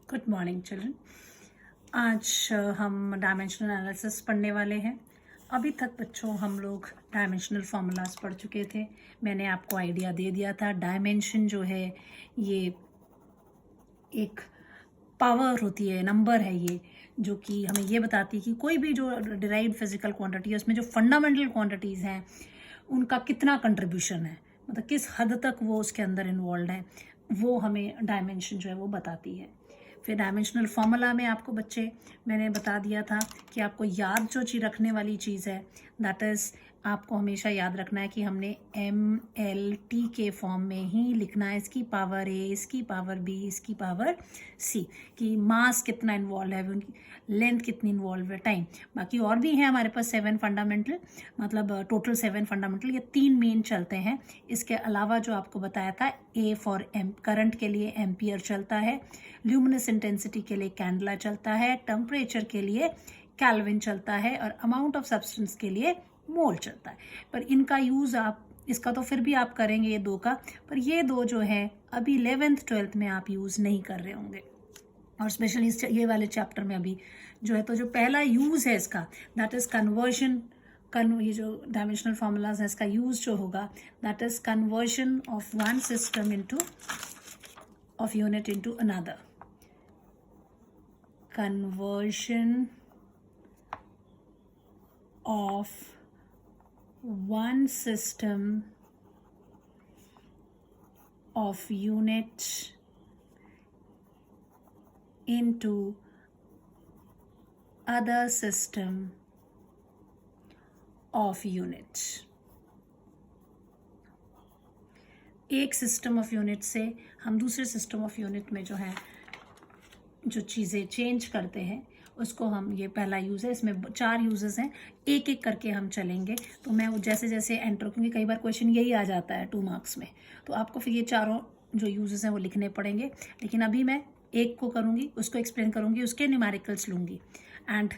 Good morning children. आज हम dimensional analysis पढ़ने वाले हैं। अभी तक बच्चों हम लोग डायमेंशनल फार्मूलाज पढ़ चुके थे। मैंने आपको आइडिया दे दिया था डायमेंशन जो है ये एक पावर होती है, नंबर है ये, जो कि हमें ये बताती है कि कोई भी जो डिराइव्ड फिजिकल क्वांटिटी है उसमें जो फंडामेंटल क्वांटिटीज़ हैं उनका कितना कंट्रीब्यूशन है, मतलब किस हद तक वो उसके अंदर इन्वॉल्व है, वो हमें डायमेंशन जो है वो बताती है। फिर डायमेंशनल फार्मूला में आपको बच्चे मैंने बता दिया था कि आपको याद जो चीज़ रखने वाली चीज़ है दैट इज़ आपको हमेशा याद रखना है कि हमने MLT के फॉर्म में ही लिखना है, इसकी पावर A, इसकी पावर B, इसकी पावर C, कि मास कितना इन्वॉल्व है, उनकी लेंथ कितनी इन्वॉल्व है, टाइम। बाकी और भी हैं हमारे पास 7 फंडामेंटल, मतलब टोटल 7 फंडामेंटल, ये 3 मेन चलते हैं। इसके अलावा जो आपको बताया था A फॉर एम, करंट के लिए एम्पियर चलता है, ल्यूमिनस इंटेंसिटी के लिए कैंडला चलता है, टेम्परेचर के लिए केल्विन चलता है और अमाउंट ऑफ सब्सटेंस के लिए मोल चलता है। पर इनका यूज़ आप, इसका तो फिर भी आप करेंगे ये दो का, पर ये दो जो है अभी 11th 12th में आप यूज़ नहीं कर रहे होंगे, और स्पेशली ये वाले चैप्टर में अभी जो है, तो जो पहला यूज़ है इसका दैट इज़ कन्वर्जन। ये जो डायमेंशनल फार्मूलाज है इसका यूज़ जो होगा that is conversion of one system into of unit into another, conversion of one system of unit into other system of unit। एक सिस्टम ऑफ यूनिट से हम दूसरे सिस्टम ऑफ यूनिट में जो है जो चीज़ें चेंज करते हैं उसको हम, ये पहला यूज़ है, इसमें 4 यूजेस हैं, एक एक करके हम चलेंगे। तो मैं वो जैसे जैसे एंटर, क्योंकि कई बार क्वेश्चन यही आ जाता है 2 मार्क्स में, तो आपको फिर ये चारों जो यूजेस हैं वो लिखने पड़ेंगे। लेकिन अभी मैं एक को करूँगी, उसको एक्सप्लेन करूँगी, उसके न्यूमेरिकल्स लूँगी। एंड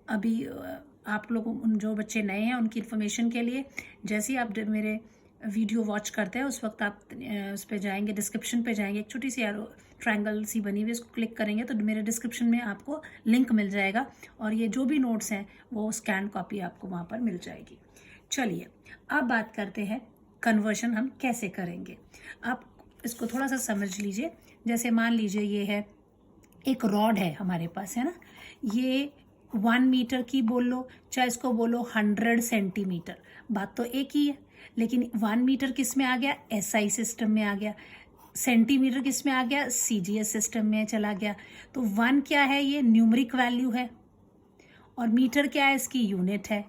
अभी आप लोग, जो बच्चे नए हैं उनकी इन्फॉर्मेशन के लिए, जैसे ही आप मेरे वीडियो वॉच करते हैं उस वक्त आप उस पर जाएंगे, डिस्क्रिप्शन पे जाएंगे, एक छोटी सी ट्रायंगल सी बनी हुई, इसको क्लिक करेंगे तो मेरे डिस्क्रिप्शन में आपको लिंक मिल जाएगा, और ये जो भी नोट्स हैं वो स्कैन कॉपी आपको वहाँ पर मिल जाएगी। चलिए अब बात करते हैं कन्वर्शन हम कैसे करेंगे। आप इसको थोड़ा सा समझ लीजिए। जैसे मान लीजिए ये है एक रॉड है हमारे पास, है ना, ये 1 मीटर की बोल लो, चाहे इसको बोलो 100 सेंटीमीटर, बात तो एक ही है। लेकिन 1 मीटर किस में आ गया, SI सिस्टम में आ गया, सेंटीमीटर किस में आ गया, CGS सिस्टम में चला गया। तो 1 क्या है, ये न्यूमरिक वैल्यू है, और मीटर क्या है, इसकी यूनिट है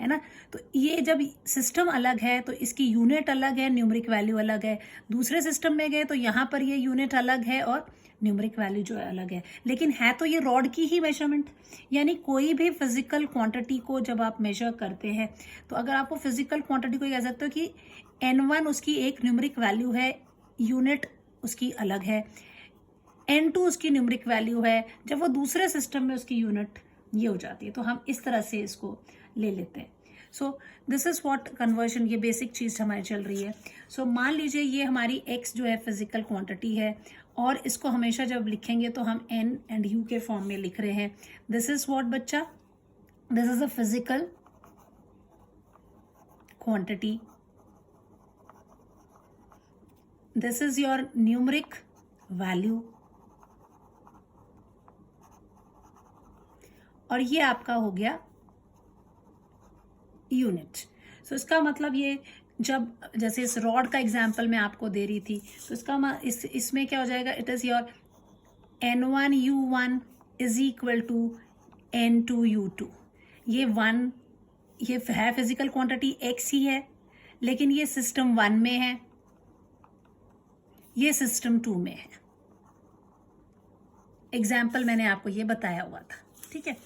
ना। तो ये जब सिस्टम अलग है तो इसकी यूनिट अलग है, न्यूमरिक वैल्यू अलग है। दूसरे सिस्टम में गए तो यहाँ पर ये यूनिट अलग है और न्यूमरिक वैल्यू जो है अलग है, लेकिन है तो ये रॉड की ही मेजरमेंट। यानी कोई भी फिजिकल क्वांटिटी को जब आप मेजर करते हैं, तो अगर आपको फिजिकल क्वांटिटी को कह सकते हो कि N1 उसकी एक न्यूमरिक वैल्यू है, यूनिट उसकी अलग है, N2 उसकी न्यूमरिक वैल्यू है, जब वो दूसरे सिस्टम में उसकी यूनिट ये हो जाती है। तो हम इस तरह से इसको ले लेते हैं। So this is what conversion, ये बेसिक चीज़ हमारी चल रही है। सो मान लीजिए ये हमारी x जो है फिजिकल क्वांटिटी है, और इसको हमेशा जब लिखेंगे तो हम N एंड U के फॉर्म में लिख रहे हैं। दिस इज व्हाट बच्चा, this is a physical quantity, this is your numeric value, और ये आपका हो गया यूनिट। सो इसका मतलब ये, जब जैसे इस रॉड का एग्जांपल मैं आपको दे रही थी, तो इसका इसमें क्या हो जाएगा, it is your N1 U1 is equal to N2 U2। ये 1, ये है फिजिकल क्वांटिटी x ही है, लेकिन ये सिस्टम 1 में है, ये सिस्टम 2 में है। एग्जाम्पल मैंने आपको ये बताया हुआ था, ठीक है।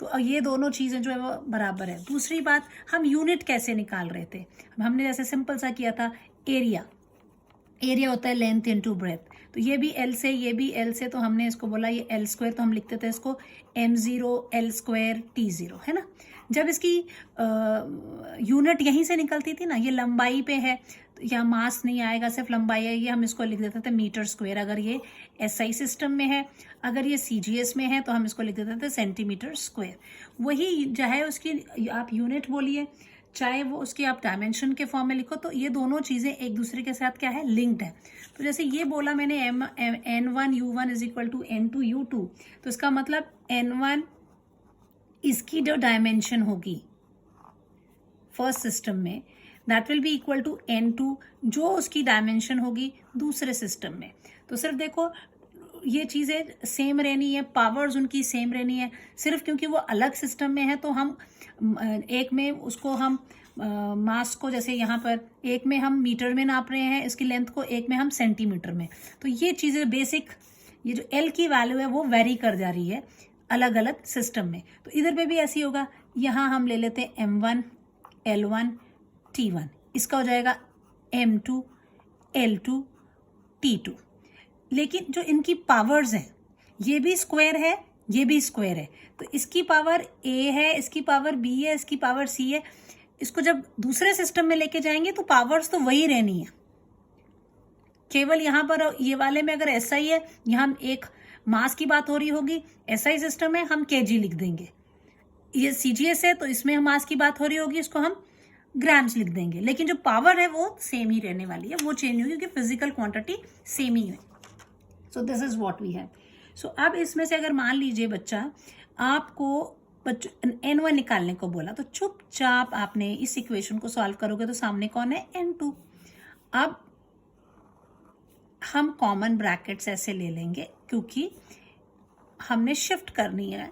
तो ये दोनों चीज़ें जो है वो बराबर है। दूसरी बात, हम यूनिट कैसे निकाल रहे थे, हमने जैसे सिंपल सा किया था, एरिया होता है लेंथ इनटू ब्रेथ। तो ये भी L से, ये भी L से, तो हमने इसको बोला ये L स्क्वायर, तो हम लिखते थे इसको m0 L स्क्वायर T0, है ना। जब इसकी यूनिट यहीं से निकलती थी ना, ये लंबाई पे है, तो यहाँ मास नहीं आएगा, सिर्फ लंबाई आएगी, हम इसको लिख देते थे मीटर स्क्वायर। अगर ये SI सिस्टम में है, अगर ये CGS में है, तो हम इसको लिख देते थे सेंटीमीटर स्क्वायर। वही चाहे उसकी आप यूनिट बोलिए, चाहे वो उसकी आप डायमेंशन के फॉर्म में लिखो, तो ये दोनों चीज़ें एक दूसरे के साथ क्या है, लिंक्ड है। तो जैसे ये बोला मैंने N1 U1 is equal to N2 U2, तो इसका मतलब N1 इसकी जो डायमेंशन होगी फर्स्ट सिस्टम में, that will be equal to N2 जो उसकी डायमेंशन होगी दूसरे सिस्टम में। तो सिर्फ देखो ये चीज़ें सेम रहनी है, पावर्स उनकी सेम रहनी है, सिर्फ क्योंकि वो अलग सिस्टम में है तो हम एक में उसको हम मास को, जैसे यहाँ पर एक में हम मीटर में नाप रहे हैं इसकी लेंथ को, एक में हम सेंटीमीटर में। तो ये चीज़ें बेसिक, ये जो L की वैल्यू है वो वेरी कर जा रही है अलग अलग सिस्टम में। तो इधर पे भी ऐसी होगा, यहाँ हम ले लेते हैं M1 L1 T1, इसका हो जाएगा M2 L2 T2। लेकिन जो इनकी पावर्स हैं, ये भी स्क्वायर है, ये भी स्क्वायर है, तो इसकी पावर A है, इसकी पावर B है, इसकी पावर C है। इसको जब दूसरे सिस्टम में लेके जाएंगे तो पावर्स तो वही रहनी है, केवल यहाँ पर ये वाले में अगर SI है, यहाँ एक मास की बात हो रही होगी, SI सिस्टम है हम kg लिख देंगे। ये CGS है तो इसमें मास की बात हो रही होगी, इसको हम ग्राम्स लिख देंगे। लेकिन जो पावर है वो सेम ही रहने वाली है, वो चेंज होगी क्योंकि फिजिकल क्वांटिटी सेम ही है। So this is what we have. So अब इसमें से अगर मान लीजिए बच्चा आपको N1 निकालने को बोला, तो चुपचाप आपने इस इक्वेशन को सॉल्व करोगे तो सामने कौन है, N2। अब हम कॉमन ब्रैकेट्स ऐसे ले लेंगे क्योंकि हमने शिफ्ट करनी है,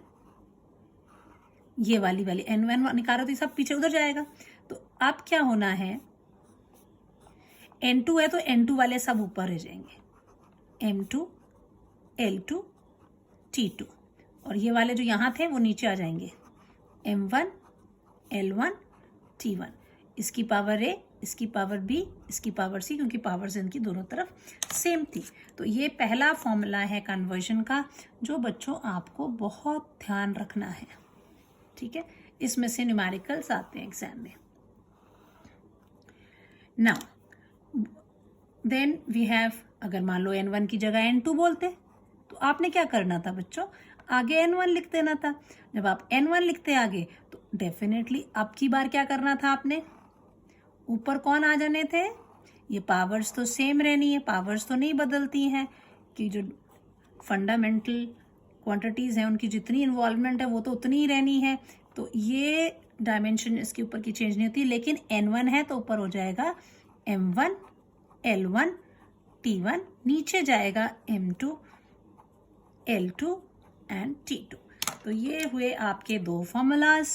ये वाली N1 निकालो तो ये सब पीछे उधर जाएगा। तो अब क्या होना है, N2 है तो N2 वाले सब ऊपर रह जाएंगे, M2 L2 T2, और ये वाले जो यहाँ थे वो नीचे आ जाएंगे, M1 L1 T1। इसकी पावर A, इसकी पावर B, इसकी पावर C, क्योंकि पावर्स इनकी दोनों तरफ सेम थी। तो ये पहला फॉर्मूला है कन्वर्जन का जो बच्चों आपको बहुत ध्यान रखना है, ठीक है। इसमें से न्यूमेरिकल्स आते हैं एग्जाम में। नाउ देन वी हैव, अगर मान लो N1 की जगह N2 बोलते तो आपने क्या करना था बच्चों, आगे N1 लिख देना था। जब आप N1 लिखते आगे तो डेफिनेटली अब की बार क्या करना था आपने, ऊपर कौन आ जाने थे, ये पावर्स तो सेम रहनी है, पावर्स तो नहीं बदलती हैं, कि जो फंडामेंटल क्वांटिटीज़ हैं उनकी जितनी इन्वॉल्वमेंट है वो तो उतनी ही रहनी है। तो ये डायमेंशन इसके ऊपर की चेंज नहीं होती, लेकिन N1 है तो ऊपर हो जाएगा M1 L1 T1, नीचे जाएगा M2 L2 एंड T2। तो ये हुए आपके दो फॉर्मूलाज,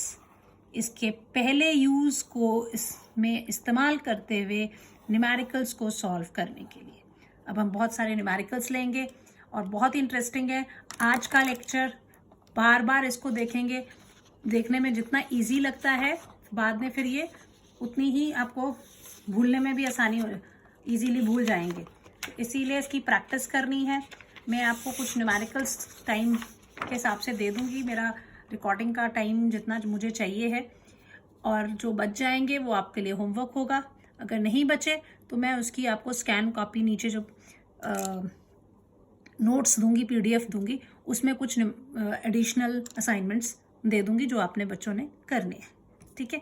इसके पहले यूज़ को इसमें इस्तेमाल करते हुए न्यूमेरिकल्स को सॉल्व करने के लिए। अब हम बहुत सारे न्यूमेरिकल्स लेंगे और बहुत इंटरेस्टिंग है आज का लेक्चर, बार बार इसको देखेंगे, देखने में जितना इजी लगता है बाद में फिर ये उतनी ही आपको भूलने में भी आसानी हो, इजीली भूल जाएंगे। तो इसीलिए इसकी प्रैक्टिस करनी है। मैं आपको कुछ न्यूमेरिकल्स टाइम के हिसाब से दे दूंगी, मेरा रिकॉर्डिंग का टाइम जितना मुझे चाहिए है, और जो बच जाएंगे वो आपके लिए होमवर्क होगा। अगर नहीं बचे तो मैं उसकी आपको स्कैन कॉपी नीचे जो नोट्स दूंगी, PDF दूंगी, उसमें कुछ एडिशनल असाइनमेंट्स दे दूंगी जो आपने बच्चों ने करने हैं, ठीक है।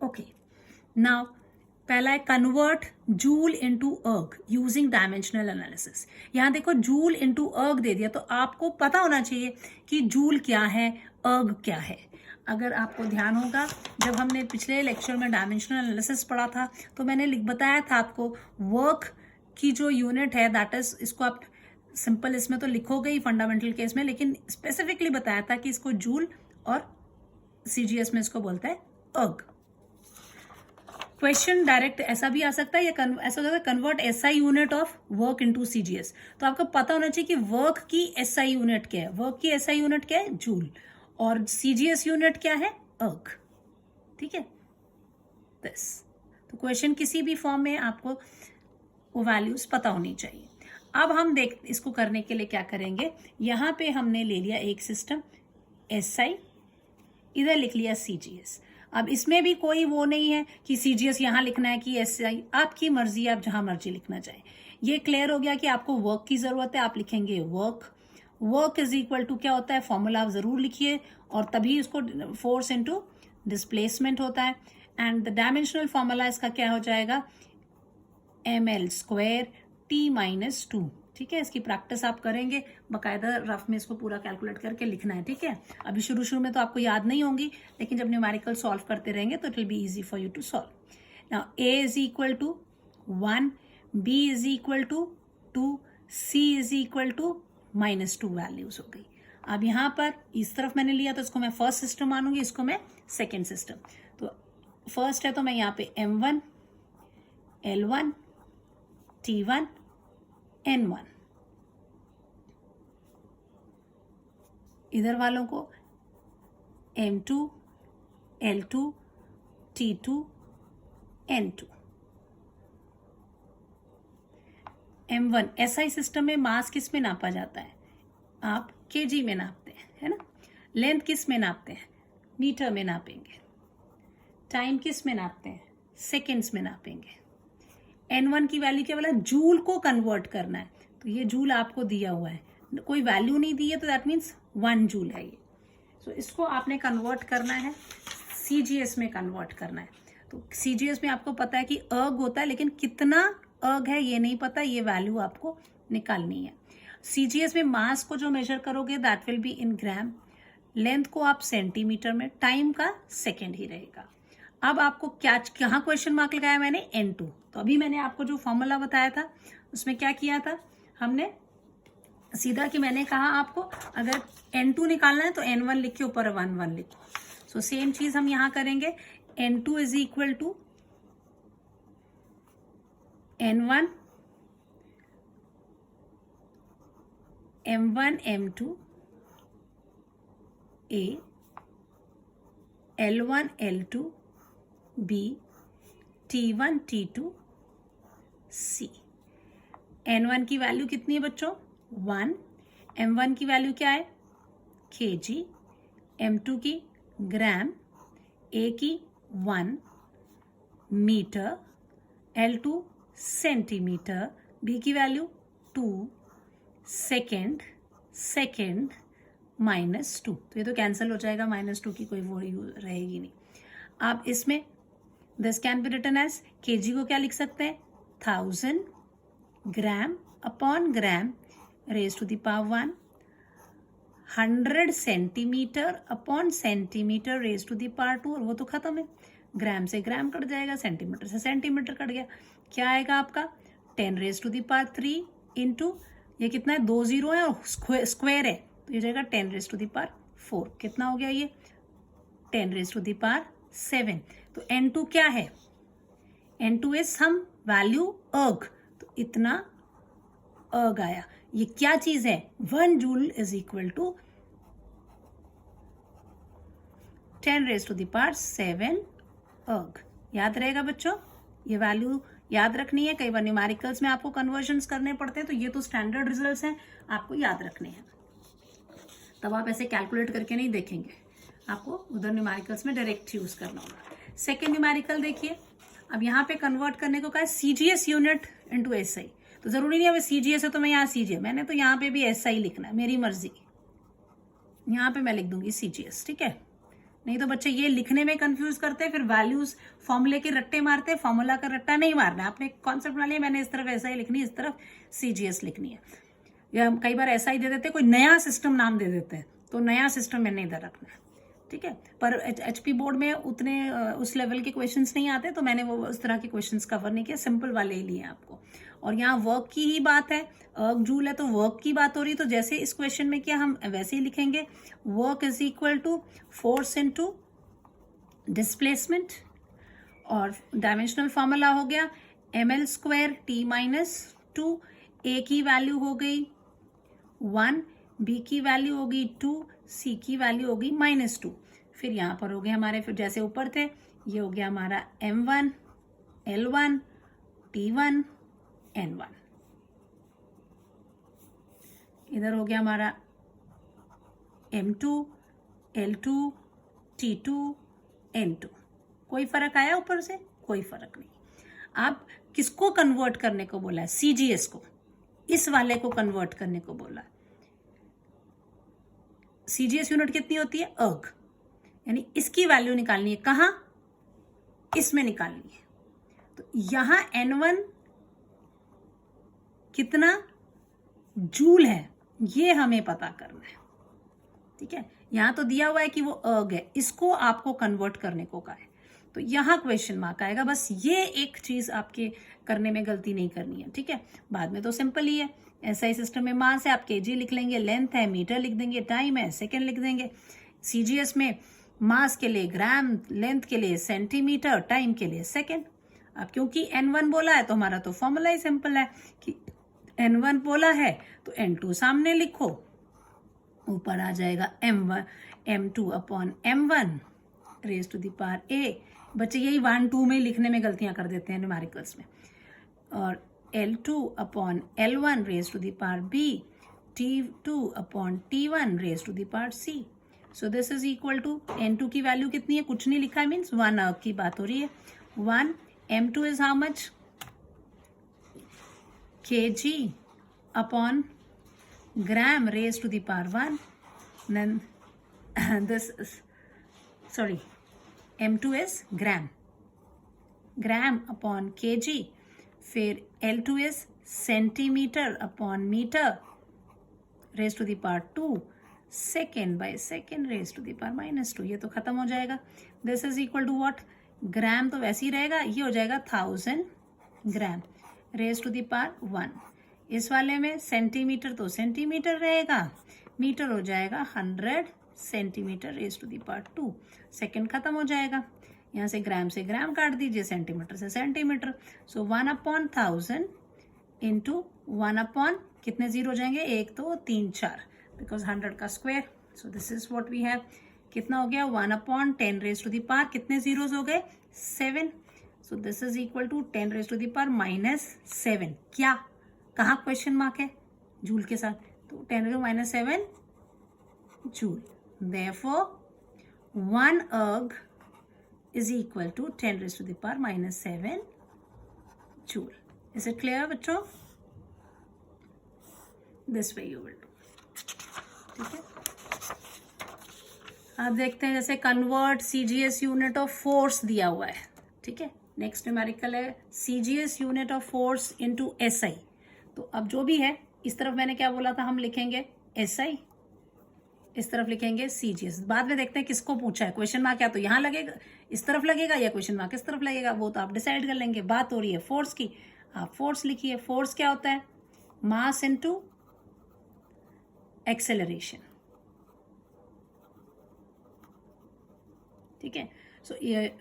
ओके, नाउ पहला है कन्वर्ट जूल इनटू अर्ग यूजिंग डायमेंशनल एनालिसिस। यहाँ देखो जूल इनटू अर्ग दे दिया, तो आपको पता होना चाहिए कि जूल क्या है, अर्ग क्या है। अगर आपको ध्यान होगा, जब हमने पिछले लेक्चर में डायमेंशनल एनालिसिस पढ़ा था तो मैंने बताया था आपको वर्क की जो यूनिट है दैट इज, इसको आप सिंपल इसमें तो लिखोगे ही फंडामेंटल केस में, लेकिन स्पेसिफिकली बताया था कि इसको जूल और CGS में इसको बोलता है अर्ग। क्वेश्चन डायरेक्ट ऐसा भी आ सकता है, या ऐसा हो सकता है convert SI unit of work into CGS। तो आपको पता होना चाहिए कि वर्क की SI यूनिट क्या है, वर्क की SI यूनिट क्या है, जूल, और CGS यूनिट क्या है, अर्ग, ठीक है। दिस तो क्वेश्चन किसी भी फॉर्म में आपको वो वैल्यूज पता होनी चाहिए। अब हम इसको करने के लिए क्या करेंगे, यहाँ पे हमने ले लिया एक सिस्टम SI, इधर लिख लिया CGS। अब इसमें भी कोई वो नहीं है कि CGS यहाँ लिखना है कि SI, आपकी मर्जी, आप जहां मर्जी लिखना चाहें। ये क्लियर हो गया कि आपको वर्क की जरूरत है, आप लिखेंगे वर्क इज इक्वल टू क्या होता है, फॉर्मूला आप जरूर लिखिए, और तभी उसको फोर्स इनटू डिस्प्लेसमेंट होता है। एंड द डायमेंशनल फॉर्मूला इसका क्या हो जाएगा, ml² T-2। ठीक है, इसकी प्रैक्टिस आप करेंगे, बाकायदा रफ में इसको पूरा कैलकुलेट करके लिखना है। ठीक है, अभी शुरू में तो आपको याद नहीं होंगी, लेकिन जब न्यूमेरिकल सॉल्व करते रहेंगे तो it will be easy for you to solve. Now A is equal to 1, B is equal to 2, C is equal to -2 values हो गई। अब यहाँ पर इस तरफ मैंने लिया तो इसको मैं फर्स्ट सिस्टम मानूंगी, इसको मैं सेकेंड सिस्टम। तो फर्स्ट है तो मैं यहाँ पे M1 L1 T1 N1, इधर वालों को M2 L2 T2 N2। M1 SI system में मास किस में नापा जाता है, आप kg में नापते हैं, है ना। लेंथ किस में नापते हैं, मीटर में नापेंगे। टाइम किस में नापते हैं, सेकेंड्स में नापेंगे। N1 की वैल्यू क्या बोला, जूल को कन्वर्ट करना है, तो ये जूल आपको दिया हुआ है, कोई वैल्यू नहीं दी है तो दैट मीन्स 1 जूल है ये। सो इसको आपने कन्वर्ट करना है, CGS में कन्वर्ट करना है। तो CGS में आपको पता है कि अर्ग होता है, लेकिन कितना अर्ग है ये नहीं पता, ये वैल्यू आपको निकालनी है। CGS में मास को जो मेजर करोगे that will be in gram, length को आप सेंटीमीटर में, टाइम का सेकेंड ही रहेगा। अब आपको कहाँ क्वेश्चन मार्क लगाया मैंने, N2। तो अभी मैंने आपको जो फॉर्मूला बताया था उसमें क्या किया था हमने, सीधा कि मैंने कहा आपको अगर N2 निकालना है तो N1 लिख के ऊपर 1 लिखो। सो सेम चीज हम यहां करेंगे, N2 is equal to N1 M1 M2 A L1 L2 B T1 T2 C। N1 की वैल्यू कितनी है बच्चों, 1। M1 की वैल्यू क्या है, kg। M2 की ग्राम, A की 1 मीटर, L2 सेंटीमीटर, B की वैल्यू 2 सेकेंड -2। तो ये तो कैंसिल हो जाएगा, -2 की कोई वो रहेगी नहीं। आप इसमें this can be written as, kg को क्या लिख सकते हैं, 1000 gram upon gram raise to the power 1, 100 centimetre upon centimetre raise to the power 2, और वो तो खत्म है, ग्राम से ग्राम कट जाएगा, सेंटीमीटर से सेंटीमीटर कट गया। क्या आएगा आपका, 10 raise to the power 3 into, ये कितना है, 2 0 है और स्क्वायर है, तो ये जाएगा 10 रेज टू द पावर 4। कितना हो गया ये, 10 रेज टू द पावर 7। तो N2 क्या है, N2 इज सम वैल्यू अर्ग, तो इतना अर्ग आया। ये क्या चीज है, 1 joule is equal to 10 raise to the power 7 erg. याद रहेगा बच्चों, ये वैल्यू याद रखनी है। कई बार न्यूमेरिकल्स में आपको कन्वर्जन्स करने पड़ते हैं, तो ये तो स्टैंडर्ड रिजल्ट्स हैं, आपको याद रखने हैं। तब आप ऐसे कैलकुलेट करके नहीं देखेंगे, आपको उधर न्यूमेरिकल्स में डायरेक्ट यूज करना होगा। सेकेंड न्यूमेरिकल देखिए, अब यहाँ पे कन्वर्ट करने को कहा है CGS यूनिट इनटू SI। तो जरूरी नहीं है CGS है तो मैं यहाँ CGS, मैंने तो यहाँ पे भी SI लिखना है, मेरी मर्जी। यहाँ पे मैं लिख दूंगी CGS, ठीक है। नहीं तो बच्चे ये लिखने में कंफ्यूज करते हैं, फिर वैल्यूज फॉर्मूले के रट्टे मारते हैं, फॉर्मूला का रट्टा नहीं मारना। आपने कॉन्सेप्ट बना लिया, मैंने इस तरफ SI लिखनी है, इस तरफ CGS लिखनी है। या कई बार SI दे देते, कोई नया सिस्टम नाम दे देते हैं, तो नया सिस्टम मैंने इधर रखना है, ठीक है। पर HP बोर्ड में उतने उस लेवल के क्वेश्चंस नहीं आते, तो मैंने वो उस तरह के क्वेश्चंस कवर नहीं किया, सिंपल वाले ही लिए आपको। और यहाँ वर्क की ही बात है, अर्ग जूल है तो वर्क की बात हो रही, तो जैसे इस क्वेश्चन में किया हम वैसे ही लिखेंगे, work is equal to force into displacement. और डायमेंशनल फॉर्मूला हो गया ml² T-2। A की वैल्यू हो गई 1, B की वैल्यू होगी 2, C की वैल्यू होगी -2। फिर यहाँ पर हो गए हमारे, फिर जैसे ऊपर थे, ये हो गया हमारा M1 L1 T1 N1। इधर हो गया हमारा M2, L2, T2, N2। कोई फर्क आया ऊपर से? कोई फर्क नहीं। अब किसको कन्वर्ट करने को बोला है? CGS को, इस वाले को कन्वर्ट करने को बोला। CGS यूनिट कितनी होती है? अर्ग। यानी इसकी वैल्यू निकालनी है। कहां? इसमें निकालनी है। तो यहां N1 कितना जूल है ये हमें पता करना है। ठीक है, यहां तो दिया हुआ है कि वो अर्ग है, इसको आपको कन्वर्ट करने को कहा है, तो यहां क्वेश्चन मार्क आएगा। बस ये एक चीज आपके करने में गलती नहीं करनी है। ठीक है, बाद में तो सिंपल ही है। SI सिस्टम में मास है, आप kg लिख लेंगे, लेंथ है मीटर लिख देंगे, टाइम है सेकेंड लिख देंगे। CGS में मास के लिए ग्राम, लेंथ के लिए सेंटीमीटर, टाइम के लिए सेकेंड। अब क्योंकि N1 बोला है तो हमारा तो फॉर्मूला ही सिंपल है कि N1 बोला है तो N2 सामने लिखो, ऊपर आ जाएगा M2 upon M1 raise to the power A। बच्चे यही 1 2 में लिखने में गलतियां कर देते हैं न्यूमेरिकल्स में। और L2 upon L1 raise to the power B, T2 upon T1 raise to the power C। So this is equal to N2 की वैल्यू कितनी है? कुछ नहीं लिखा है, मीन्स 1 अर्ग की बात हो रही है। 1 M2 is how much? kg upon gram raised to the power 1. Then this is, sorry, M2 is gram upon kg. फिर L2 is centimeter upon meter raised to the power 2, second by second raised to the power -2। ये तो खत्म हो जाएगा। This is equal to what? ग्राम तो वैसे ही रहेगा, ये हो जाएगा 1000 gram raise to the power 1। इस वाले में सेंटीमीटर तो सेंटीमीटर रहेगा, मीटर हो जाएगा 100 centimetre raise to the power 2। Second खत्म हो जाएगा, यहाँ से ग्राम काट दीजिए, सेंटीमीटर से centimetre. So 1 upon 1000 into 1 upon, कितने जीरो हो जाएंगे? 1 2 3 4, बिकॉज 100 का square. So this is what we have. कितना हो गया? 1 upon 10 raise to the power, कितने जीरोज हो गए? 7। So this is equal to 10 raise to the power -7। क्या? कहाँ क्वेश्चन मार्क है? जूल के साथ, तो 10 रेज टू -7 जूल। देयरफॉर 1 अर्ग is equal to 10 raised to the power -7 joule. Is it clear, बच्चों? This way you will do. ठीक है, अब देखते हैं जैसे convert CGS unit of force दिया हुआ है। ठीक है, नेक्स्ट न्यूमेरिकल है CGS unit of force into SI। तो अब जो भी है, इस तरफ मैंने क्या बोला था, हम लिखेंगे SI, इस तरफ लिखेंगे CGS। बाद में देखते हैं किसको पूछा है, क्वेश्चन मार्क क्या तो यहाँ लगेगा, इस तरफ लगेगा, या क्वेश्चन मार्क इस तरफ लगेगा, वो तो आप डिसाइड कर लेंगे। बात हो रही है फोर्स की, आप फोर्स लिखिए। फोर्स क्या होता है? मास इनटू एक्सेलरेशन। ठीक है, सो ये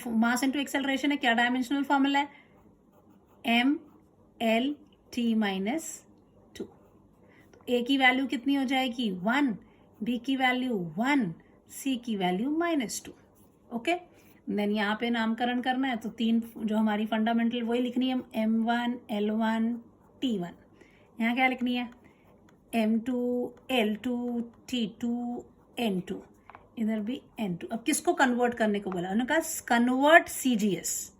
मास इनटू एक्सेलरेशन है, क्या डायमेंशनल फॉर्मूला है? mLT-2। तो A की वैल्यू कितनी हो जाएगी? 1, B की वैल्यू 1, C की वैल्यू -2। ओके, देन यहाँ पे नामकरण करना है, तो 3 जो हमारी फंडामेंटल वही लिखनी है, M1 L1 T1। यहाँ क्या लिखनी है? M2 L2 T2 N2, इधर भी N2। अब किसको कन्वर्ट करने को बोला? उन्होंने कहा कन्वर्ट CGS,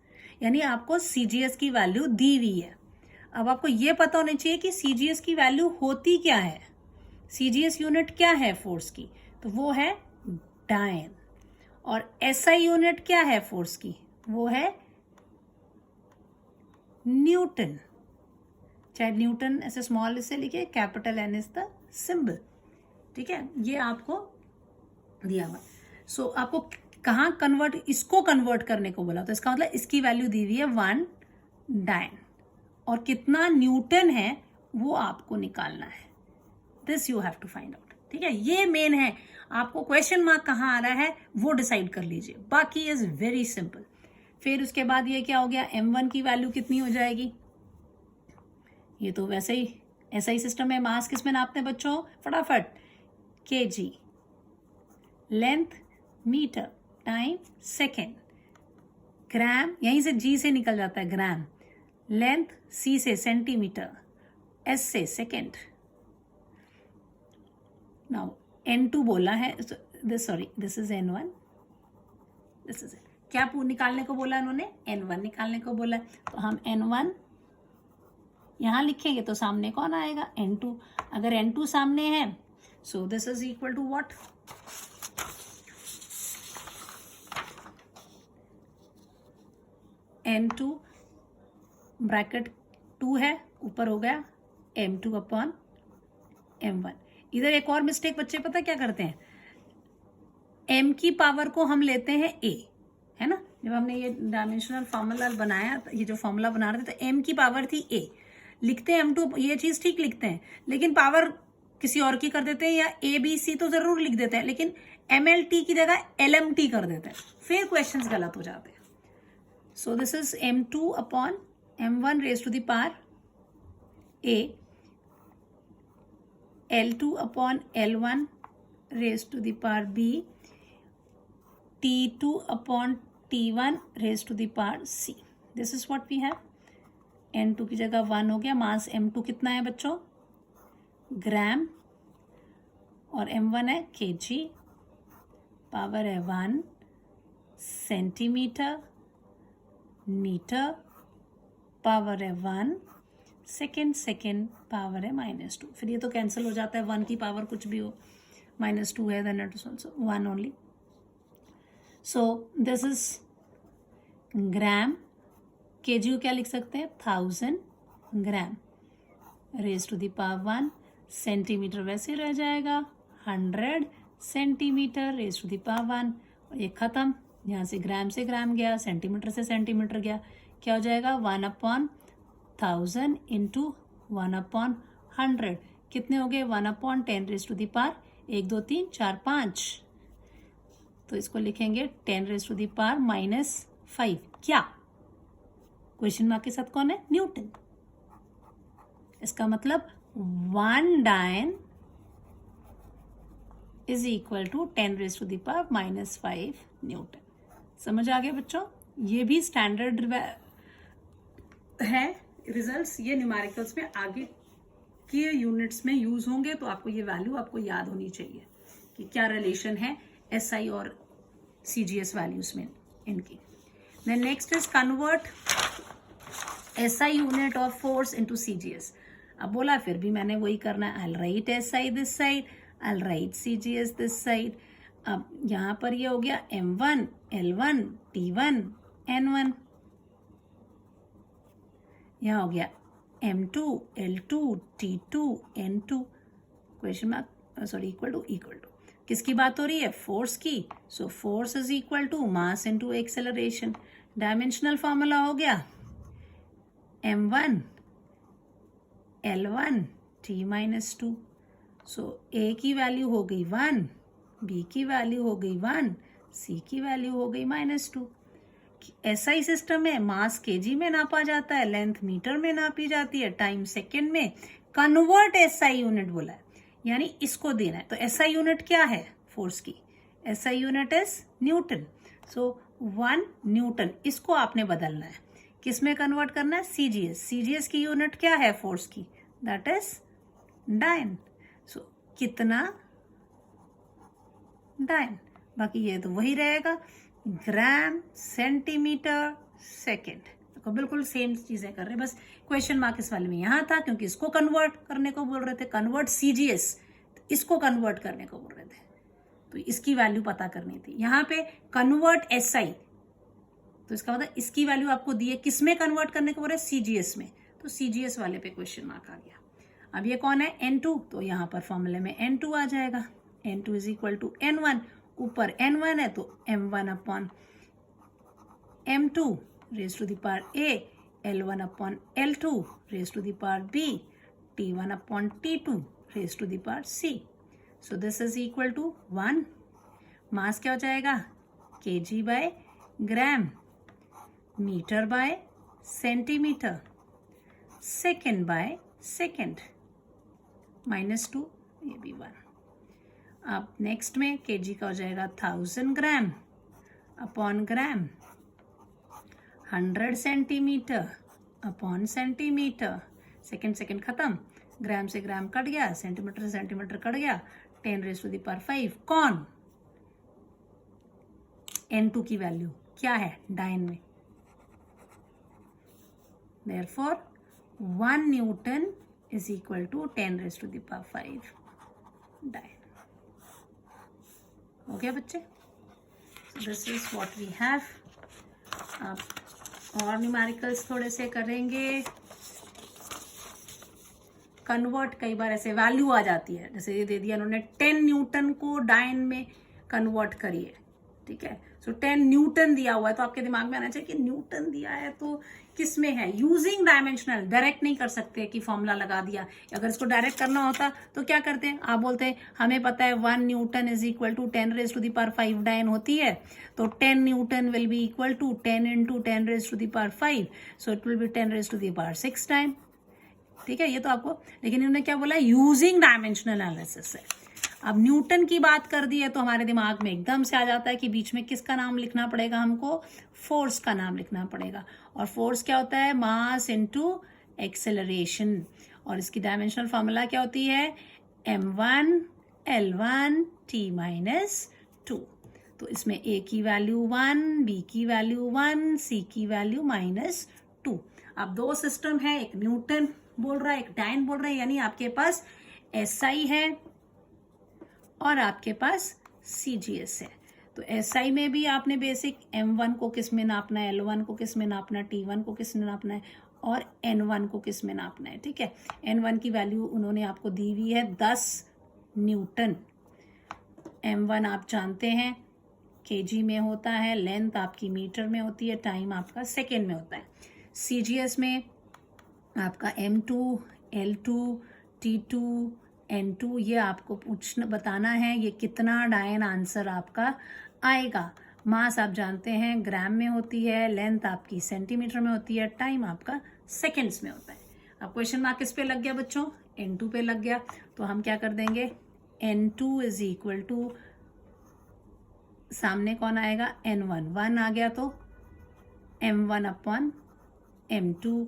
यानी आपको CGS की वैल्यू दी हुई है। अब आपको ये पता होना चाहिए कि CGS की वैल्यू होती क्या है, CGS यूनिट क्या है फोर्स की, तो वो है डायन। और SI यूनिट क्या है फोर्स की? वो है न्यूटन। चाहे न्यूटन ऐसे स्मॉल से लिखे, capital N is the symbol. ठीक है, ये आपको दिया हुआ। सो आपको कहाँ कन्वर्ट, इसको कन्वर्ट करने को बोला, तो इसका मतलब इसकी वैल्यू दी हुई है 1 डायन, और कितना न्यूटन है वो आपको निकालना है। This you have to find out. ठीक है, ये मेन है। आपको क्वेश्चन मार्क कहाँ आ रहा है वो डिसाइड कर लीजिए, बाकी इज वेरी सिंपल। फिर उसके बाद ये क्या हो गया? M1 की वैल्यू कितनी हो जाएगी? ये तो वैसे ही SI सिस्टम में मास किस में नापते हैं बच्चों? फटाफट, kg, length metre, time second, gram यहीं से G से निकल जाता है ग्राम, लेंथ C से सेंटीमीटर, S से सेकेंड, नाउ N2 बोला है, this is N1, this is क्या निकालने को बोला इन्होंने, N1 निकालने को बोला। तो हम N1 यहाँ लिखेंगे तो सामने कौन आएगा, N2। अगर N2 सामने है so this is equal to what, N2 bracket 2 है, ऊपर हो गया M2 अपॉन M1। इधर एक और मिस्टेक बच्चे पता क्या करते हैं, M की पावर को हम लेते हैं A, है ना। जब हमने ये डायमेंशनल फॉर्मूला बनाया, ये जो फॉर्मूला बना रहे थे तो M की पावर थी A, लिखते हैं M2, ये चीज ठीक लिखते हैं, लेकिन पावर किसी और की कर देते हैं, या ABC तो जरूर लिख देते हैं, लेकिन MLT की जगह LMT कर देते हैं, फिर क्वेश्चंस गलत हो जाते हैं। So this is M2 upon M1 raise to the power A, L2 upon L1 raised to the power B, T2 upon T1 raised to the power C. This is what we have. N2 की जगह 1 हो गया, मास M2 कितना है बच्चों, ग्राम, और M1 है kg, power है 1 सेंटीमीटर, मीटर, पावर है 1 सेकेंड पावर है -2। फिर ये तो कैंसिल हो जाता है, 1 की पावर कुछ भी हो, -2 है, then it is also 1 only. So this is gram, KG को क्या लिख सकते हैं, 1000 gram raise to the power 1, centimetre वैसे रह जाएगा 100 centimetre raise to the power 1, और ये खत्म, यहाँ से ग्राम गया, सेंटीमीटर से सेंटीमीटर गया, क्या हो जाएगा 1 अपॉन 1000 इंटू 1 अपॉन 100, कितने हो गए 1 upon 10 raise to the power 1 2 3 4 5, तो इसको लिखेंगे 10 रेज टू दी पावर -5। क्या क्वेश्चन मार्क के साथ कौन है, न्यूटन। इसका मतलब 1 dyne is equal to 10 raise to the power -5 newton. समझ आ गया बच्चों, ये भी स्टैंडर्ड है रिजल्ट्स, ये न्यूमेरिकल्स में आगे के यूनिट्स में यूज होंगे, तो आपको ये वैल्यू आपको याद होनी चाहिए कि क्या रिलेशन है SI और CGS वैल्यूज में इनकी। Then next is convert SI unit of force into CGS। अब बोला फिर भी मैंने वही करना है, I'll write SI this side, I'll write CGS this side. अब यहाँ पर ये हो गया M1 L1 T1 N1, यहाँ हो गया M2 L2 T2 N2, question mark sorry equal to किसकी बात हो रही है, फोर्स की। So force is equal to mass into acceleration. Dimensional formula हो गया M1 L1 T-2। So A की वैल्यू हो गई 1, B की वैल्यू हो गई 1, C की वैल्यू हो गई -2। SI सिस्टम में मास केजी में नापा जाता है, लेंथ मीटर में नापी जाती है, टाइम सेकेंड में। कन्वर्ट SI यूनिट बोला है, यानी इसको देना है। तो SI यूनिट क्या है फोर्स की, SI unit is Newton. So 1 Newton, इसको आपने बदलना है, किस में कन्वर्ट करना है, CGS की यूनिट क्या है फोर्स की, दैट इज डायन। सो कितना डायन, बाकी ये तो वही रहेगा, ग्राम सेंटीमीटर सेकेंड, तो बिल्कुल सेम चीजें कर रहे हैं, बस क्वेश्चन मार्क इस वाले में यहाँ था क्योंकि इसको कन्वर्ट करने को बोल रहे थे, कन्वर्ट CGS, इसको कन्वर्ट करने को बोल रहे थे, तो इसकी वैल्यू पता करनी थी। यहाँ पे कन्वर्ट SI, तो इसका मतलब इसकी वैल्यू आपको दी है, किस में कन्वर्ट करने को बोल रहे हैं, CGS में, तो CGS वाले पे क्वेश्चन मार्क आ गया। अब ये कौन है, N2, तो यहाँ पर फॉर्मूले में N2 आ जाएगा, N2 is equal to N1, ऊपर N1 है तो M1 upon M2 raise to the power A, L1 upon L2 raise to the power B, T1 upon T2 raise to the power C। So this is equal to 1, mass क्या हो जाएगा, kg by gram, metre by centimetre, second by second, -2, ये भी 1। अब next में kg का हो जाएगा 1000 ग्राम अपॉन ग्राम, 100 सेंटीमीटर अपॉन सेंटीमीटर, सेकेंड खत्म, ग्राम से ग्राम कट गया, सेंटीमीटर से सेंटीमीटर कट गया, 10⁵ कौन? N2 की वैल्यू क्या है डायन में? Therefore 1 Newton is equal to 10⁵ डायन। हो गया बच्चे? This is what we have. अब और न्यूमेरिकल्स थोड़े से करेंगे। कन्वर्ट, कई बार ऐसे वैल्यू आ जाती है, जैसे ये दे दिया उन्होंने 10 न्यूटन को डायन में कन्वर्ट करिए, ठीक है। सो 10 न्यूटन दिया हुआ है तो आपके दिमाग में आना चाहिए कि न्यूटन दिया है तो किस में है। यूजिंग डायमेंशनल, डायरेक्ट नहीं कर सकते कि फॉर्मूला लगा दिया। अगर इसको डायरेक्ट करना होता तो क्या करते हैं, आप बोलते हैं हमें पता है 1 न्यूटन इज इक्वल टू 10⁵ डायन होती है, तो 10 newton will be equal to 10 into 10⁵, so it will be 10⁶ dyne, ठीक है। ये तो आपको, लेकिन इन्होंने क्या बोला, यूजिंग डायमेंशनल एनालिसिस है। अब न्यूटन की बात कर दी है तो हमारे दिमाग में एकदम से आ जाता है कि बीच में किसका नाम लिखना पड़ेगा, हमको फोर्स का नाम लिखना पड़ेगा। और फोर्स क्या होता है, मास इनटू एक्सेलरेशन। और इसकी डायमेंशनल फॉर्मूला क्या होती है, m1 l1 t-2। तो इसमें a की वैल्यू 1, b की वैल्यू 1, c की वैल्यू -2। अब दो सिस्टम है, एक न्यूटन बोल रहा है, एक डायन बोल रहा है, यानी आपके पास SI है और आपके पास CGS है। तो SI में भी आपने बेसिक M1 को किस में नापना है, L1 को किस में नापना है, T1 को किस में नापना है और N1 को किस में नापना है, ठीक है। N1 की वैल्यू उन्होंने आपको दी हुई है 10 न्यूटन। M1 आप जानते हैं kg में होता है, लेंथ आपकी मीटर में होती है, टाइम आपका सेकेंड में होता है। CGS में आपका M2, L2, T2, N2 ये आपको बताना है ये कितना डायन आंसर आपका आएगा। मास आप जानते हैं ग्राम में होती है, लेंथ आपकी सेंटीमीटर में होती है, टाइम आपका सेकेंड्स में होता है। अब क्वेश्चन मार्क किस पे लग गया बच्चों, N2 पे लग गया। तो हम क्या कर देंगे, N2 इज इक्वल टू, सामने कौन आएगा, N1, 1 आ गया तो M1 upon M2,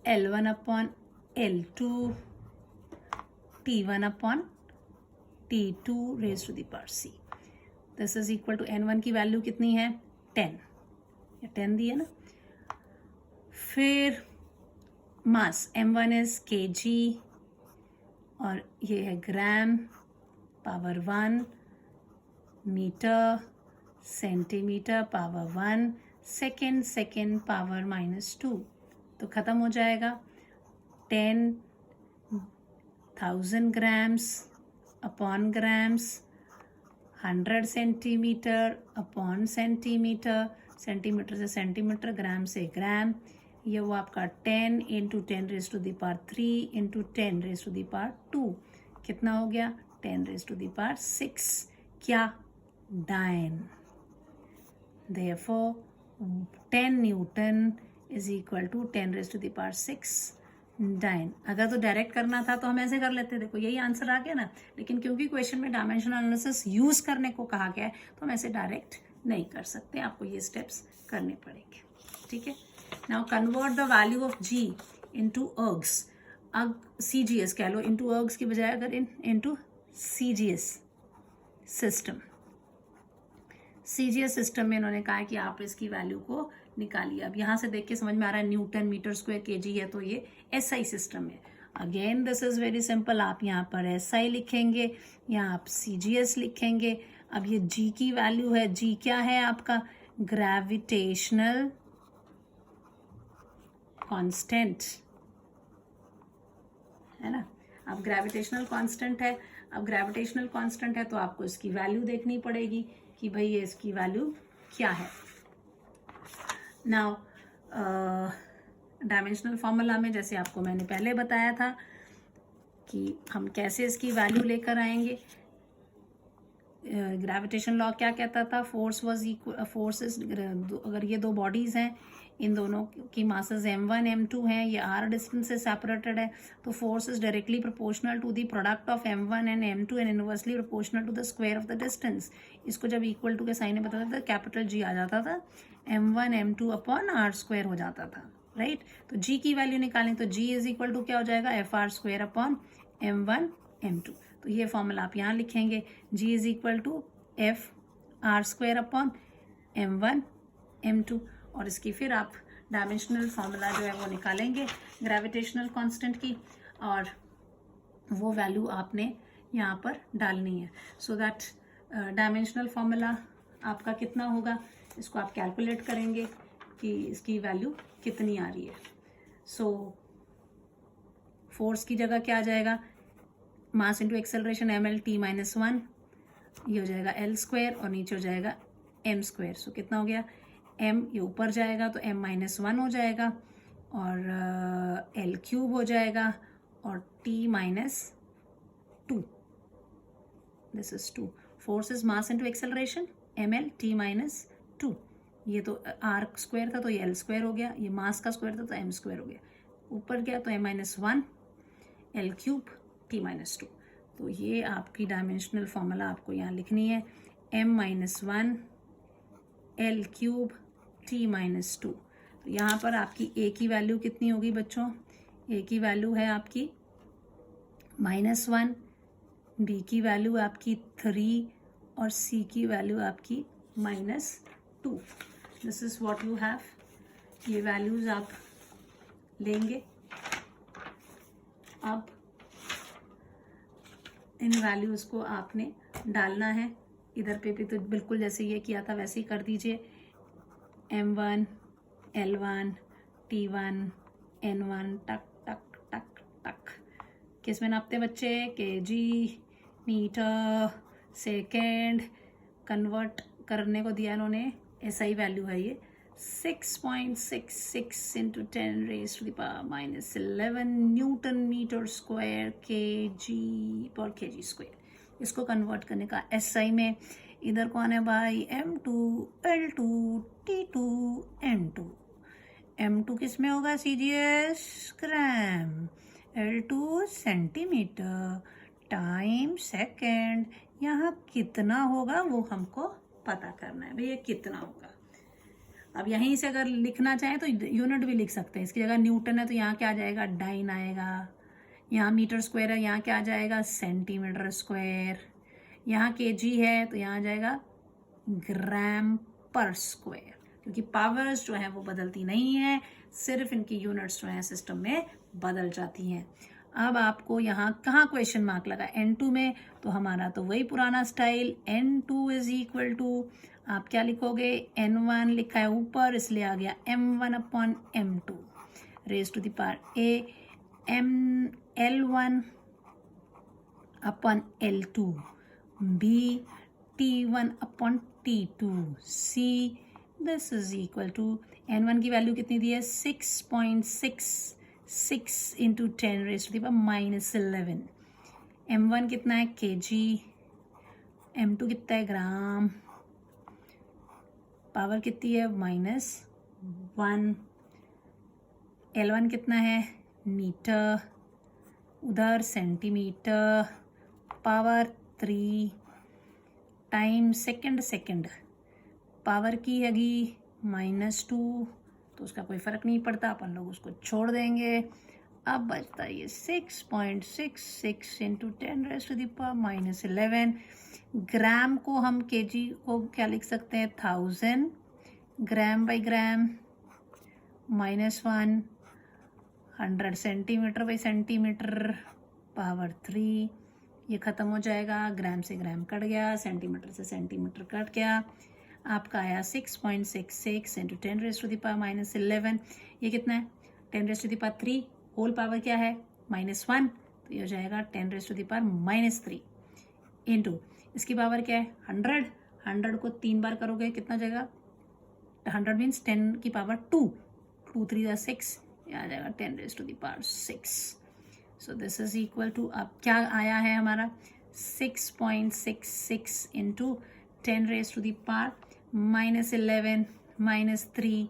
L1 upon L2, T1 upon T2 raise to the power C। This is equal to N1 की वैल्यू कितनी है, 10, 10 दी है ना। फिर मास M1 इज kg और ये है gram power 1, metre centimetre power 1, second power -2। तो खत्म हो जाएगा 10,000 grams upon grams, 100 centimetre upon centimetre, centimetre से सेंटीमीटर, ग्राम से ग्राम। ये वो आपका 10 इंटू 10⁻³ इंटू 10⁻²। कितना हो गया, 10⁶ क्या, dyne. Therefore 10 newton is equal to 10⁶ dyne. अगर तो डायरेक्ट करना था तो हम ऐसे कर लेते, देखो यही आंसर आ गया ना। लेकिन क्योंकि क्वेश्चन में डायमेंशनल एनालिसिस यूज करने को कहा गया है तो हम ऐसे डायरेक्ट नहीं कर सकते, आपको ये स्टेप्स करने पड़ेंगे, ठीक है। Now convert the value of G into ergs. CGS कह लो, इनटू अर्ग्स की बजाय अगर into CGS system. CGS system में इन्होंने कहा है कि आप इसकी वैल्यू को निकालिए। अब यहाँ से देख के समझ में आ रहा है न्यूटन मीटर स्क्वायर kg है, तो ये SI सिस्टम है। Again this is very simple, आप यहाँ पर SI लिखेंगे, यहाँ आप CGS लिखेंगे। अब ये G की वैल्यू है, G क्या है आपका, ग्रेविटेशनल कांस्टेंट है ना। अब ग्रेविटेशनल कांस्टेंट है, अब ग्रेविटेशनल कांस्टेंट है तो आपको इसकी वैल्यू देखनी पड़ेगी कि भाई ये इसकी वैल्यू क्या है। नाउ डायमेंशनल फॉर्मूला में जैसे आपको मैंने पहले बताया था कि हम कैसे इसकी वैल्यू लेकर आएंगे। ग्रेविटेशन लॉ क्या कहता था, फोर्स वाज इक्वल, फोर्सेस, अगर ये दो बॉडीज हैं, इन दोनों की मासेस m1 m2 हैं, ये r डिस्टेंस से सेपरेटेड है, तो force is directly proportional to the product of m1 and m2 and inversely proportional to the square of the distance. इसको जब इक्वल टू के साइन में बताता था, कैपिटल G आ जाता था, m1 m2 अपॉन r² हो जाता था, राइट। तो G की वैल्यू निकालें तो G इज इक्वल टू क्या हो जाएगा, FR² अपॉन m1 m2। तो तो ये फॉर्मूला आप यहाँ लिखेंगे, G is equal to F R square upon m1 m2, और इसकी फिर आप डायमेंशनल फार्मूला जो है वो निकालेंगे ग्रेविटेशनल कांस्टेंट की, और वो वैल्यू आपने यहाँ पर डालनी है। सो दैट डायमेंशनल फार्मूला आपका कितना होगा, इसको आप कैलकुलेट करेंगे कि इसकी वैल्यू कितनी आ रही है। सो फोर्स की जगह क्या आ जाएगा, मास इंटू एक्सेलरेशन mL(t-1), ये हो जाएगा l स्क्वायर और नीचे हो जाएगा m स्क्वायर। सो कितना हो गया, m ये ऊपर जाएगा तो m-1 हो जाएगा, और l क्यूब हो जाएगा, और t-2, this is 2। Force is mass into acceleration mL(t-2), ये तो r स्क्वायर था तो ये l स्क्वायर हो गया, ये मास का स्क्वायर था तो m स्क्वायर हो गया, ऊपर गया तो m-1 l क्यूब t-2। तो ये आपकी डायमेंशनल फार्मूला आपको यहाँ लिखनी है, m-1 l क्यूब t-2। तो यहाँ पर आपकी a की वैल्यू कितनी होगी बच्चों, a की वैल्यू है आपकी -1, b की वैल्यू आपकी 3 और c की वैल्यू आपकी -2। This is what you have, ये वैल्यूज आप लेंगे। अब इन वैल्यूज को आपने डालना है, इधर पे भी तो बिल्कुल जैसे ये किया था वैसे ही कर दीजिए, m1 l1 t1 n1 टक टक टक टक। किस में नापते बच्चे, kg, मीटर, सेकेंड, कन्वर्ट करने को दिया इन्होंने, SI वैल्यू है ये 6.66 into 10⁻⁻11 newton metre square kg/kg square. इसको कन्वर्ट करने का SI में, इधर कौन है भाई, m2 l2 t2 n2। m2 किस में होगा, CGS ग्राम, l2 सेंटीमीटर, टाइम सेकेंड। यहाँ कितना होगा वो हमको पता करना है भैया, कितना होगा। अब यहीं से अगर लिखना चाहें तो यूनिट भी लिख सकते हैं, इसकी जगह न्यूटन है तो यहाँ क्या आ जाएगा, डाइन आएगा, यहाँ मीटर स्क्वायर है यहाँ क्या आ जाएगा, सेंटीमीटर स्क्वायर, यहाँ kg है तो यहाँ आ जाएगा ग्राम पर स्क्वायर, क्योंकि पावर्स जो हैं वो बदलती नहीं है, सिर्फ इनकी यूनिट्स जो हैं सिस्टम में बदल जाती हैं। अब आपको यहाँ कहाँ क्वेश्चन मार्क लगा, n2 में, तो हमारा तो वही पुराना style, n2 is equal to, आप क्या लिखोगे, n1 लिखा है ऊपर इसलिए आ गया m1 upon m2 raise to the power a, l1 upon l2 b, t1 upon t2 c, this is equal to, n1 की वैल्यू कितनी दी है, 6.66 into 10 raise to the power -11, m1 कितना है kg, m2 कितना है ग्राम, पावर कितनी है -1, l1 कितना है मीटर, उधर centimetre, power 3, time second, power की हैगी -2, तो उसका कोई फ़र्क नहीं पड़ता, अपन लोग उसको छोड़ देंगे। अब बचता है ये 6.66 into 10 raise to the power -11। Gram को हम kg को क्या लिख सकते हैं, 1000 gram by gram, -1, 100 centimetre by centimetre, power 3, ये ख़त्म हो जाएगा, ग्राम से ग्राम कट गया, सेंटीमीटर से सेंटीमीटर कट गया, आपका आया 6.66 into 10 raise to the power -11। ये कितना है, 10 raise to the power 3, whole power क्या है -1, तो ये हो जाएगा 10 raise to the power -3 into इसकी पावर क्या है 100 को 3 बार करोगे कितना जाएगा, 100 मीन्स 10 की पावर 2, 2 3 6, ये आ जाएगा 10 raise to the power 6। So this is equal to, अब क्या आया है हमारा 6.66 into 10 raise to the power -11 -3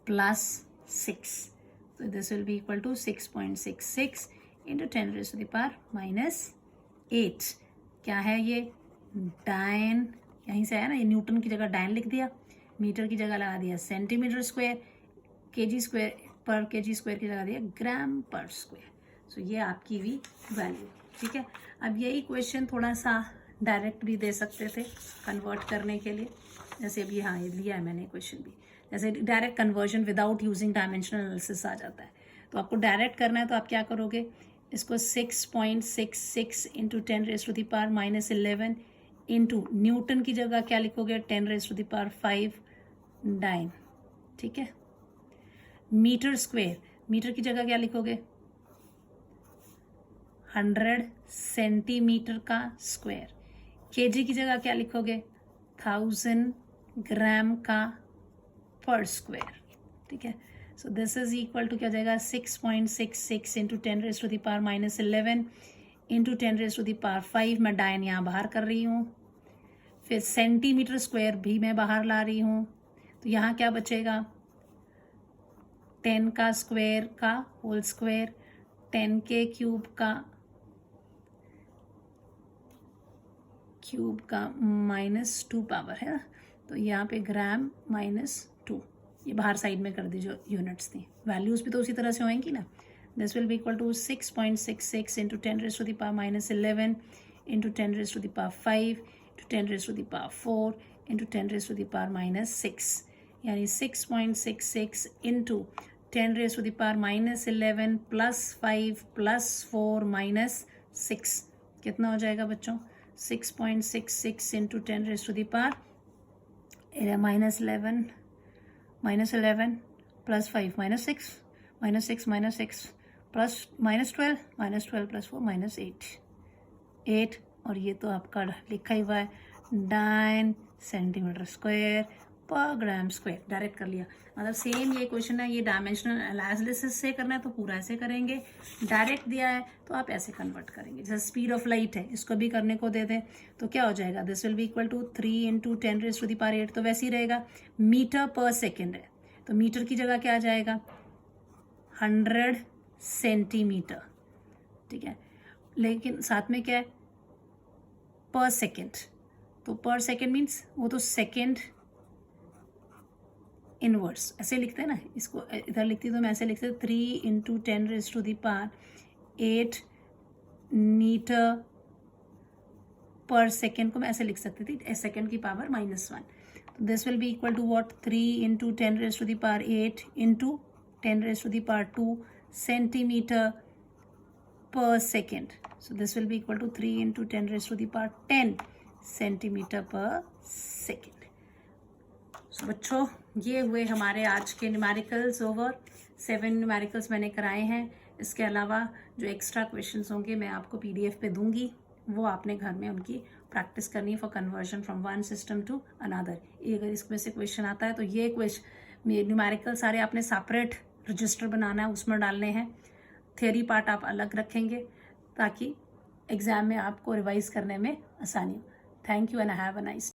plus 6, so this will be equal to 6.66 into 10 raised to the power -8। क्या है ये, डाइन, यहीं से आया ना, ये न्यूटन की जगह डाइन लिख दिया, मीटर की जगह लगा दिया सेंटीमीटर स्क्वायर, kg स्क्वायर पर kg स्क्वायर की जगह दिया ग्राम पर स्क्वायर। सो ये आपकी हुई वैल्यू। ठीक है। अब यही क्वेश्चन थोड़ा सा डायरेक्ट भी दे सकते थे कन्वर्ट करने के लिए, जैसे अभी हाँ ये लिया है मैंने क्वेश्चन भी, जैसे direct conversion without using dimensional analysis आ जाता है। तो आपको डायरेक्ट करना है तो आप क्या करोगे, इसको 6.66 इंटू 10⁻⁻11 इंटू न्यूटन की जगह क्या लिखोगे 10⁻5 डाइन, ठीक है। मीटर स्क्वायर, मीटर की जगह क्या लिखोगे 100 सेंटीमीटर का स्क्वायर। केजी की जगह क्या लिखोगे 1000 ग्राम का पर स्क्वायर, ठीक है। So this is equal to क्या हो जाएगा 6.66 इंटू 10⁻11 इंटू 10⁻5, मैं डायन यहाँ बाहर कर रही हूँ, फिर सेंटीमीटर स्क्वायर भी मैं बाहर ला रही हूँ, तो यहाँ क्या बचेगा 10 का स्क्वायर का होल स्क्वायर, 10 के क्यूब का -2 पावर है ना, तो यहाँ पे ग्राम -2, ये बाहर साइड में कर दीजिए यूनिट्स थी, वैल्यूज भी तो उसी तरह से होंगी ना। This will be equal to 6.66 into 10⁻⁻11 into 10⁻5 to 10⁻4 into 10⁻⁻6, यानी 6.66 इंटू 10⁻⁻11 +5 +4 -6 कितना हो जाएगा बच्चों 6.66 इंटू 10⁻11 प्लस 5 -6 -6 प्लस -12 -12 प्लस 4 -8 और ये तो आपका लिखा ही हुआ है 9 सेंटीमीटर स्क्वायर पर ग्राम स्क्वायर, डायरेक्ट कर लिया। मतलब सेम ये क्वेश्चन है, ये डायमेंशनल एनालिसिस से करना है तो पूरा ऐसे करेंगे, डायरेक्ट दिया है तो आप ऐसे कन्वर्ट करेंगे। जैसे स्पीड ऑफ लाइट है, इसको भी करने को दे दें तो क्या हो जाएगा, this will be equal to 3 into 10⁻8, तो वैसे ही रहेगा। मीटर पर सेकेंड है तो मीटर की जगह क्या आ जाएगा 100 सेंटीमीटर, ठीक है। लेकिन साथ में क्या है पर सेकेंड, तो पर सेकेंड मीन्स वो तो सेकेंड इनवर्स ऐसे लिखते हैं ना, इसको इधर लिखती तो मैं ऐसे लिखते 3 इंटू 10⁸8 मीटर पर सेकेंड को मैं ऐसे लिख सकती थी, सेकेंड की पावर -1। तो this will be equal to what 3 into 10⁸8 into 10⁻2 centimetre per second. So this will be equal to 3 into 10⁻10 centimetre पर सेकेंड। सो बच्चों ये हुए हमारे आज के न्यूमेरिकल्स ओवर। 7 न्यूमेरिकल्स मैंने कराए हैं। इसके अलावा जो एक्स्ट्रा क्वेश्चंस होंगे मैं आपको PDF पे दूंगी, वो आपने घर में उनकी प्रैक्टिस करनी for conversion from one system to another. अगर इसमें से क्वेश्चन आता है तो ये क्वेश्चन न्यूमेरिकल सारे आपने सेपरेट रजिस्टर बनाना है, उसमें डालने हैं। थ्योरी पार्ट आप अलग रखेंगे ताकि एग्जाम में आपको रिवाइज करने में आसानी हो। Thank you and have a nice